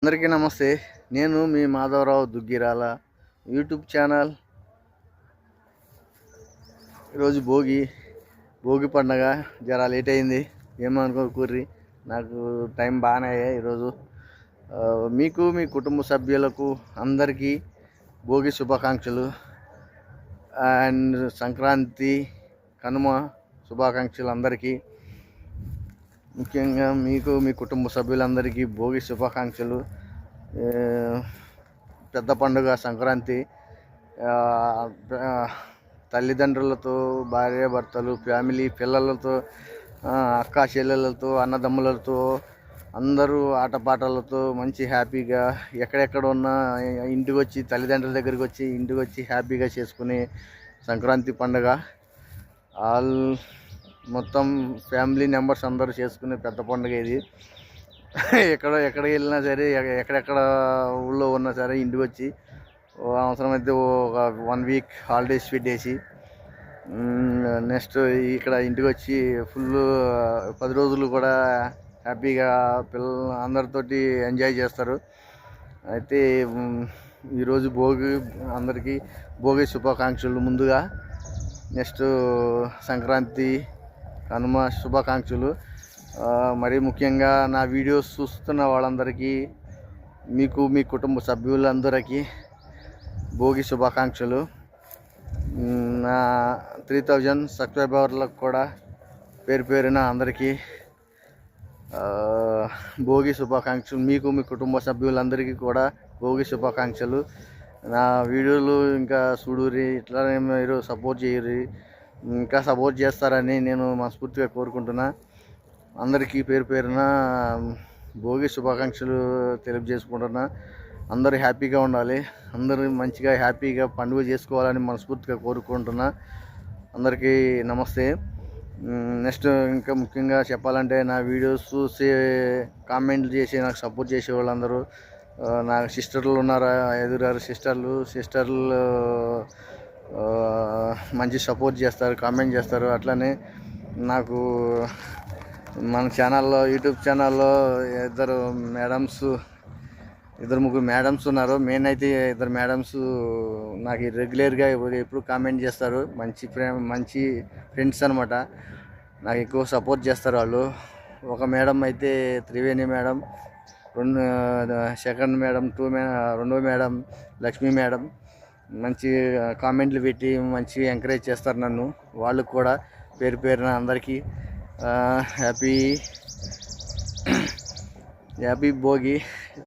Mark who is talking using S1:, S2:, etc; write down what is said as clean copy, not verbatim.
S1: అందరికీ నమస్తే. నేను మీ మాధవరావు దుగ్గిరాల యూట్యూబ్ ఛానల్. ఈరోజు భోగి పండగ. జర లేట్ అయింది, ఏమనుకోకుర్రి. నాకు టైం బాగానే అయ్యాయి ఈరోజు. మీకు మీ కుటుంబ సభ్యులకు అందరికీ భోగి శుభాకాంక్షలు అండ్ సంక్రాంతి కనుమ శుభాకాంక్షలు అందరికీ. ముఖ్యంగా మీకు మీ కుటుంబ సభ్యులందరికీ భోగి శుభాకాంక్షలు. పెద్ద పండుగ సంక్రాంతి. తల్లిదండ్రులతో, భార్యాభర్తలు, ఫ్యామిలీ, పిల్లలతో, అక్క చెల్లెలతో, అన్నదమ్ములతో అందరూ ఆటపాటలతో మంచి హ్యాపీగా ఎక్కడెక్కడ ఉన్నా ఇంటికి వచ్చి, తల్లిదండ్రుల దగ్గరికి వచ్చి ఇంటికి వచ్చి హ్యాపీగా చేసుకునే సంక్రాంతి పండుగ. మొత్తం ఫ్యామిలీ మెంబర్స్ అందరూ చేసుకునే పెద్ద పండుగ ఇది. ఎక్కడికి వెళ్ళినా సరే, ఎక్కడెక్కడ ఊళ్ళో ఉన్నా సరే ఇంటికి వచ్చి అవసరమైతే ఒక 1 వీక్ హాలిడేస్ పెట్టేసి నెక్స్ట్ ఇక్కడ ఇంటికి వచ్చి ఫుల్ 10 రోజులు కూడా హ్యాపీగా పిల్లలు అందరితోటి ఎంజాయ్ చేస్తారు. అయితే ఈరోజు అందరికీ భోగి శుభాకాంక్షలు ముందుగా. నెక్స్ట్ సంక్రాంతి కనుమ శుభాకాంక్షలు. మరి ముఖ్యంగా నా వీడియోస్ చూస్తున్న వాళ్ళందరికీ, మీకు మీ కుటుంబ సభ్యులందరికీ భోగి శుభాకాంక్షలు. నా 3000 సబ్స్క్రైబర్లకు కూడా పేరున అందరికీ భోగి శుభాకాంక్షలు. మీకు మీ కుటుంబ సభ్యులందరికీ కూడా భోగి శుభాకాంక్షలు. నా వీడియోలు ఇంకా చూడురి, ఇట్లానే మీరు సపోర్ట్ చేయరు, ఇంకా సపోర్ట్ చేస్తారని నేను మనస్ఫూర్తిగా కోరుకుంటున్నా. అందరికీ పేరున భోగి శుభాకాంక్షలు తెలియజేసుకుంటున్నా. అందరూ హ్యాపీగా ఉండాలి, అందరూ మంచిగా హ్యాపీగా పండుగ చేసుకోవాలని మనస్ఫూర్తిగా కోరుకుంటున్నా. అందరికీ నమస్తే. నెక్స్ట్ ఇంకా ముఖ్యంగా చెప్పాలంటే, నా వీడియోస్ చూసి కామెంట్లు చేసి నాకు సపోర్ట్ చేసే వాళ్ళందరూ, నాకు సిస్టర్లు ఉన్నారు, 5 సిస్టర్లు మంచి సపోర్ట్ చేస్తారు, కామెంట్ చేస్తారు. అట్లనే నాకు మన ఛానల్లో, యూట్యూబ్ ఛానల్లో 2-3 మేడమ్స్ ఉన్నారు. మెయిన్ అయితే 2 మేడమ్స్ నాకు రెగ్యులర్గా ఎప్పుడు కామెంట్ చేస్తారు. మంచి ఫ్రెండ్స్ అనమాట. నాకు ఎక్కువ సపోర్ట్ చేస్తారు వాళ్ళు. ఒక మేడం అయితే త్రివేణి మేడం, సెకండ్ మేడం, రెండో మేడం లక్ష్మీ మేడం మంచి కామెంట్లు పెట్టి మంచి ఎంకరేజ్ చేస్తారు నన్ను. వాళ్ళకు కూడా పేరున అందరికీ హ్యాపీ భోగి.